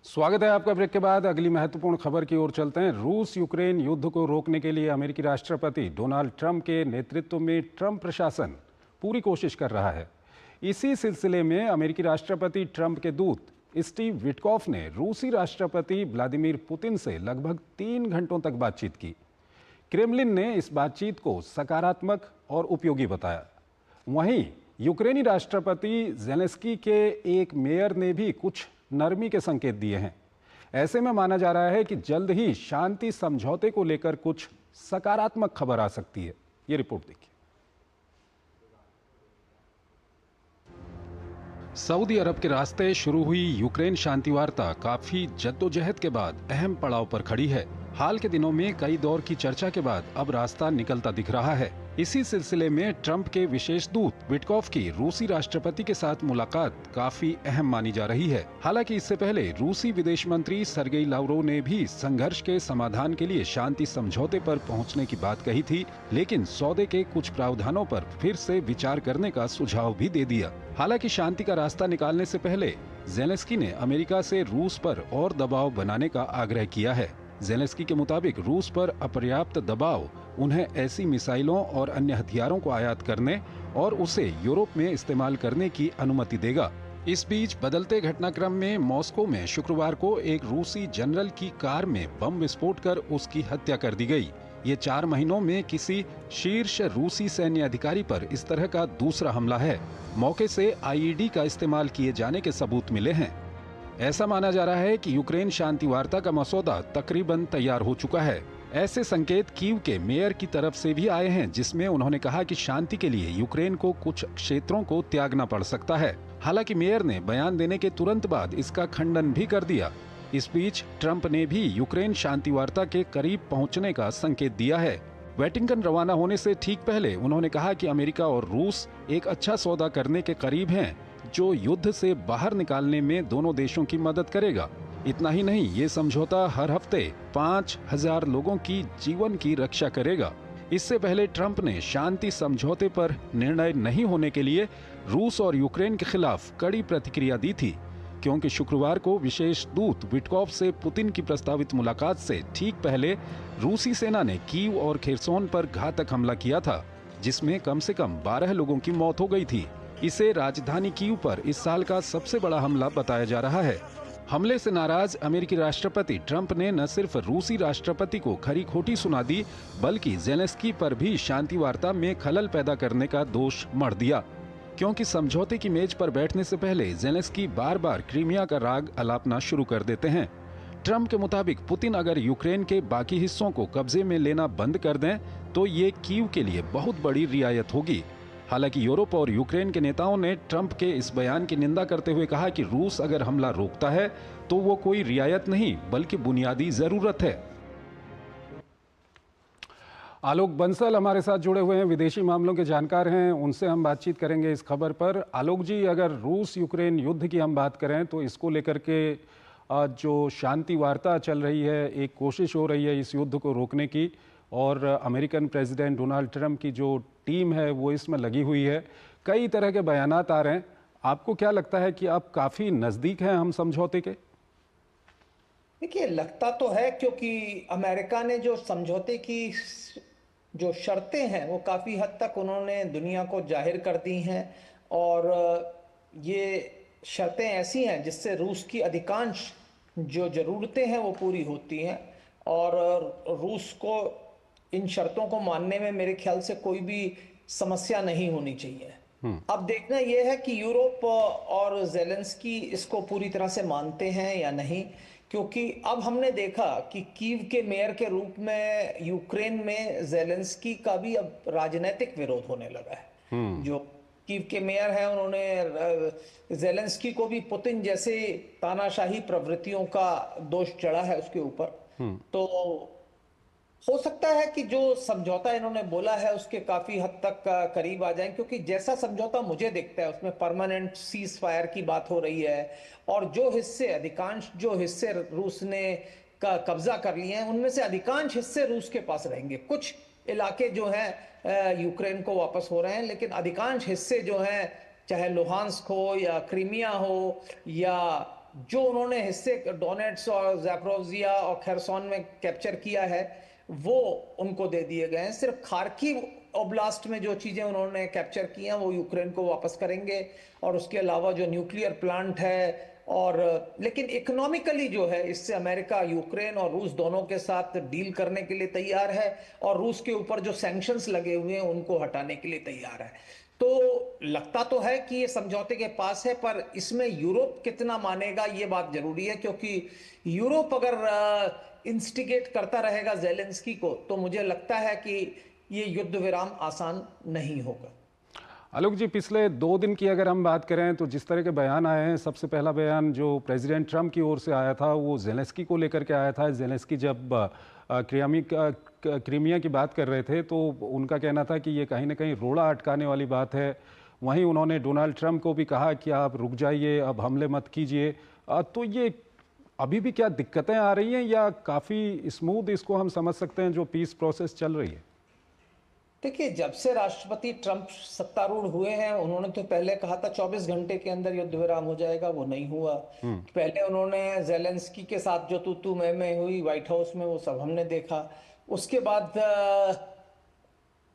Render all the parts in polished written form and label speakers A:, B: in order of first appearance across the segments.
A: स्वागत है आपका। ब्रेक के बाद अगली महत्वपूर्ण खबर की ओर चलते हैं। रूस यूक्रेन युद्ध को रोकने के लिए अमेरिकी राष्ट्रपति डोनाल्ड ट्रंप के नेतृत्व में ट्रंप प्रशासन पूरी कोशिश कर रहा है। इसी सिलसिले में अमेरिकी राष्ट्रपति ट्रंप के दूत स्टीव विटकॉफ ने रूसी राष्ट्रपति व्लादिमीर पुतिन से लगभग 3 घंटों तक बातचीत की। क्रेमलिन ने इस बातचीत को सकारात्मक और उपयोगी बताया। वहीं यूक्रेनी राष्ट्रपति ज़ेलेंस्की के एक मेयर ने भी कुछ नरमी के संकेत दिए हैं। ऐसे में माना जा रहा है कि जल्द ही शांति समझौते को लेकर कुछ सकारात्मक खबर आ सकती है। ये रिपोर्ट देखिए। सऊदी अरब के रास्ते शुरू हुई यूक्रेन शांति वार्ता काफी जद्दोजहद के बाद अहम पड़ाव पर खड़ी है। हाल के दिनों में कई दौर की चर्चा के बाद अब रास्ता निकलता दिख रहा है। इसी सिलसिले में ट्रंप के विशेष दूत विटकॉफ की रूसी राष्ट्रपति के साथ मुलाकात काफी अहम मानी जा रही है। हालांकि इससे पहले रूसी विदेश मंत्री सर्गेई लावरोव ने भी संघर्ष के समाधान के लिए शांति समझौते पर पहुंचने की बात कही थी, लेकिन सौदे के कुछ प्रावधानों पर फिर से विचार करने का सुझाव भी दे दिया। हालांकि शांति का रास्ता निकालने से पहले ज़ेलेंस्की ने अमेरिका से रूस पर और दबाव बनाने का आग्रह किया है। ज़ेलेंस्की के मुताबिक रूस पर अपर्याप्त दबाव उन्हें ऐसी मिसाइलों और अन्य हथियारों को आयात करने और उसे यूरोप में इस्तेमाल करने की अनुमति देगा। इस बीच बदलते घटनाक्रम में मॉस्को में शुक्रवार को एक रूसी जनरल की कार में बम विस्फोट कर उसकी हत्या कर दी गई। ये 4 महीनों में किसी शीर्ष रूसी सैन्य अधिकारी पर इस तरह का दूसरा हमला है। मौके से आईईडी का इस्तेमाल किए जाने के सबूत मिले हैं। ऐसा माना जा रहा है कि यूक्रेन शांति वार्ता का मसौदा तकरीबन तैयार हो चुका है। ऐसे संकेत कीव के मेयर की तरफ से भी आए हैं, जिसमें उन्होंने कहा कि शांति के लिए यूक्रेन को कुछ क्षेत्रों को त्यागना पड़ सकता है। हालांकि मेयर ने बयान देने के तुरंत बाद इसका खंडन भी कर दिया। इस बीच ट्रंप ने भी यूक्रेन शांति वार्ता के करीब पहुंचने का संकेत दिया है। वेटिंगटन रवाना होने से ठीक पहले उन्होंने कहा कि अमेरिका और रूस एक अच्छा सौदा करने के करीब हैं, जो युद्ध से बाहर निकालने में दोनों देशों की मदद करेगा। इतना ही नहीं, ये समझौता हर हफ्ते 5000 लोगों की जीवन की रक्षा करेगा। इससे पहले ट्रंप ने शांति समझौते पर निर्णय नहीं होने के लिए रूस और यूक्रेन के खिलाफ कड़ी प्रतिक्रिया दी थी, क्योंकि शुक्रवार को विशेष दूत विटकॉफ से पुतिन की प्रस्तावित मुलाकात से ठीक पहले रूसी सेना ने कीव और खेरसोन पर घातक हमला किया था, जिसमें कम से कम 12 लोगों की मौत हो गई थी। इसे राजधानी कीव पर इस साल का सबसे बड़ा हमला बताया जा रहा है। हमले से नाराज अमेरिकी राष्ट्रपति ट्रंप ने न सिर्फ रूसी राष्ट्रपति को खरी खोटी सुना दी, बल्कि ज़ेलेंस्की पर भी शांति वार्ता में खलल पैदा करने का दोष मढ़ दिया, क्योंकि समझौते की मेज पर बैठने से पहले ज़ेलेंस्की बार-बार क्रीमिया का राग अलापना शुरू कर देते हैं। ट्रंप के मुताबिक पुतिन अगर यूक्रेन के बाकी हिस्सों को कब्जे में लेना बंद कर दें तो ये कीव के लिए बहुत बड़ी रियायत होगी। हालांकि यूरोप और यूक्रेन के नेताओं ने ट्रंप के इस बयान की निंदा करते हुए कहा कि रूस अगर हमला रोकता है तो वो कोई रियायत नहीं बल्कि बुनियादी जरूरत है। आलोक बंसल हमारे साथ जुड़े हुए हैं, विदेशी मामलों के जानकार हैं, उनसे हम बातचीत करेंगे इस खबर पर। आलोक जी, अगर रूस यूक्रेन युद्ध की हम बात करें तो इसको लेकर के जो शांति वार्ता चल रही है, एक कोशिश हो रही है इस युद्ध को रोकने की, और अमेरिकन प्रेसिडेंट डोनाल्ड ट्रंप की जो टीम है वो इसमें लगी हुई है। कई तरह के बयानात आ रहे हैं। आपको क्या लगता है कि अब काफ़ी नज़दीक हैं हम समझौते के?
B: देखिए, लगता तो है, क्योंकि अमेरिका ने जो समझौते की जो शर्तें हैं वो काफ़ी हद तक उन्होंने दुनिया को जाहिर कर दी हैं, और ये शर्तें ऐसी हैं जिससे रूस की अधिकांश जो ज़रूरतें हैं वो पूरी होती हैं, और रूस को इन शर्तों को मानने में मेरे ख्याल से कोई भी समस्या नहीं होनी चाहिए। अब देखना यह है कि यूरोप और ज़ेलेंस्की इसको पूरी तरह से मानते हैं या नहीं, क्योंकि अब हमने देखा कि कीव के मेयर के रूप में यूक्रेन में ज़ेलेंस्की का भी अब राजनीतिक विरोध होने लगा है। जो कीव के मेयर हैं उन्होंने ज़ेलेंस्की को भी पुतिन जैसे तानाशाही प्रवृत्तियों का दोष चढ़ा है उसके ऊपर। तो हो सकता है कि जो समझौता इन्होंने बोला है उसके काफी हद तक करीब आ जाएं, क्योंकि जैसा समझौता मुझे दिखता है उसमें परमानेंट सीज फायर की बात हो रही है, और जो हिस्से अधिकांश जो हिस्से रूस ने का कब्जा कर लिए हैं उनमें से अधिकांश हिस्से रूस के पास रहेंगे। कुछ इलाके जो हैं यूक्रेन को वापस हो रहे हैं, लेकिन अधिकांश हिस्से जो हैं, चाहे लुहांस्क हो या क्रीमिया हो या जो उन्होंने हिस्से डोनेट्स और ज़ैपोरिज़िया और खेरसोन में कैप्चर किया है वो उनको दे दिए गए हैं। सिर्फ खार्किव ओब्लास्ट में जो चीजें उन्होंने कैप्चर की हैं वो यूक्रेन को वापस करेंगे, और उसके अलावा जो न्यूक्लियर प्लांट है और लेकिन इकोनॉमिकली जो है इससे अमेरिका यूक्रेन और रूस दोनों के साथ डील करने के लिए तैयार है, और रूस के ऊपर जो सैंक्शंस लगे हुए हैं उनको हटाने के लिए तैयार है। तो लगता तो है कि ये समझौते के पास है, पर इसमें यूरोप कितना मानेगा ये बात जरूरी है, क्योंकि यूरोप अगर इंस्टिगेट करता रहेगा ज़ेलेंस्की को तो मुझे लगता है कि ये युद्ध विराम आसान नहीं होगा।
A: आलोक जी, पिछले 2 दिन की अगर हम बात करें तो जिस तरह के बयान आए हैं, सबसे पहला बयान जो प्रेसिडेंट ट्रंप की ओर से आया था वो ज़ेलेंस्की को लेकर के आया था। ज़ेलेंस्की जब क्रीमिया की बात कर रहे थे तो उनका कहना था कि ये कहीं ना कहीं रोड़ा अटकाने वाली बात है। वहीं उन्होंने डोनाल्ड ट्रंप को भी कहा कि आप रुक जाइए, अब हमले मत कीजिए। तो ये अभी भी क्या दिक्कतें आ रही हैं या काफ़ी स्मूथ इसको हम समझ सकते हैं जो पीस प्रोसेस चल रही है?
B: देखिए, जब से राष्ट्रपति ट्रंप सत्तारूढ़ हुए हैं उन्होंने तो पहले कहा था 24 घंटे के अंदर युद्ध विराम हो जाएगा, वो नहीं हुआ। पहले उन्होंने ज़ेलेंस्की के साथ जो तू मैं हुई व्हाइट हाउस में वो सब हमने देखा। उसके बाद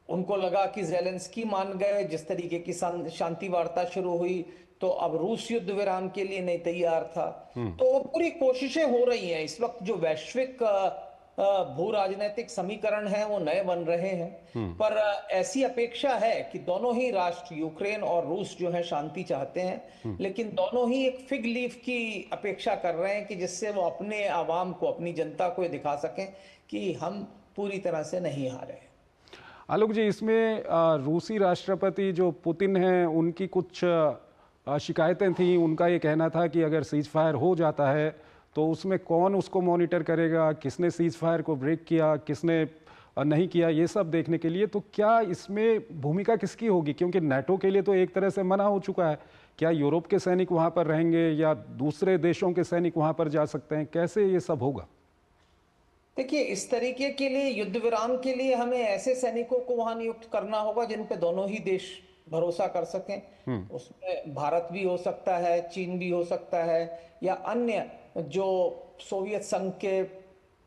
B: उनको लगा कि ज़ेलेंस्की मान गए, जिस तरीके की शांति वार्ता शुरू हुई तो अब रूस युद्ध विराम के लिए नहीं तैयार था। तो पूरी कोशिशें हो रही हैं। इस वक्त जो वैश्विक भू राजनीतिक समीकरण है वो नए बन रहे हैं, पर ऐसी अपेक्षा है कि दोनों ही राष्ट्र यूक्रेन और रूस जो है शांति चाहते हैं, लेकिन दोनों ही एक फिग लीफ की अपेक्षा कर रहे हैं कि जिससे वो अपने आवाम को, अपनी जनता को दिखा सकें कि हम पूरी तरह से नहीं हारे।
A: आलोक जी, इसमें रूसी राष्ट्रपति जो पुतिन हैं उनकी कुछ शिकायतें थी। उनका ये कहना था कि अगर सीज फायर हो जाता है तो उसमें कौन उसको मॉनिटर करेगा, किसने सीज फायर को ब्रेक किया, किसने नहीं किया, ये सब देखने के लिए। तो क्या इसमें भूमिका किसकी होगी? क्योंकि नाटो के लिए तो एक तरह से मना हो चुका है। क्या यूरोप के सैनिक वहाँ पर रहेंगे या दूसरे देशों के सैनिक वहाँ पर जा सकते हैं? कैसे ये सब होगा?
B: देखिए, इस तरीके के लिए युद्ध विराम के लिए हमें ऐसे सैनिकों को वहां नियुक्त करना होगा जिन पे दोनों ही देश भरोसा कर सकें। उसमें भारत भी हो सकता है, चीन भी हो सकता है, या अन्य जो सोवियत संघ के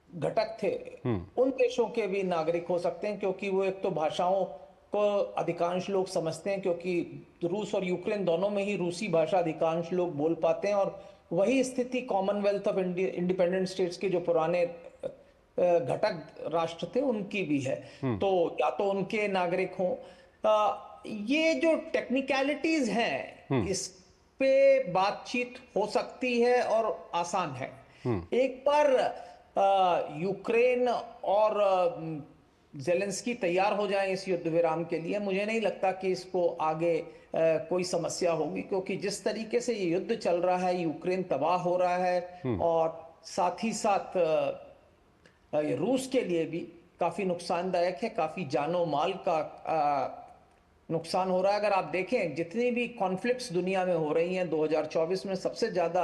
B: घटक थे उन देशों के भी नागरिक हो सकते हैं, क्योंकि वो एक तो भाषाओं को अधिकांश लोग समझते हैं, क्योंकि रूस और यूक्रेन दोनों में ही रूसी भाषा अधिकांश लोग बोल पाते हैं, और वही स्थिति कॉमनवेल्थ ऑफ इंडिपेंडेंट स्टेट्स के जो पुराने घटक राष्ट्र थे उनकी भी है। तो या तो उनके नागरिक हों। ये जो टेक्निकलिटीज हैं इस पे बातचीत हो सकती है और आसान है। एक बार यूक्रेन और ज़ेलेंस्की तैयार हो जाएं इस युद्ध विराम के लिए, मुझे नहीं लगता कि इसको आगे कोई समस्या होगी, क्योंकि जिस तरीके से ये युद्ध चल रहा है, यूक्रेन तबाह हो रहा है और साथ ही साथ रूस के लिए भी काफी नुकसानदायक है, काफी जानो माल का नुकसान हो रहा है। अगर आप देखें जितनी भी कॉन्फ्लिक्ट्स दुनिया में हो रही हैं, 2024 में सबसे ज्यादा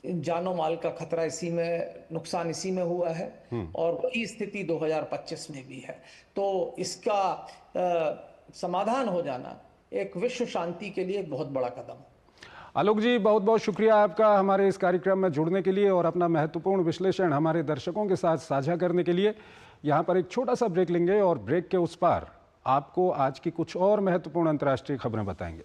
B: जानो माल का खतरा इसी में, नुकसान इसी में हुआ है, और वही स्थिति 2025 में भी है। तो इसका समाधान हो जाना एक विश्व शांति के लिए एक बहुत बड़ा कदम है।
A: आलोक जी, बहुत बहुत शुक्रिया आपका हमारे इस कार्यक्रम में जुड़ने के लिए और अपना महत्वपूर्ण विश्लेषण हमारे दर्शकों के साथ साझा करने के लिए। यहाँ पर एक छोटा सा ब्रेक लेंगे और ब्रेक के उस पार आपको आज की कुछ और महत्वपूर्ण अंतर्राष्ट्रीय खबरें बताएंगे।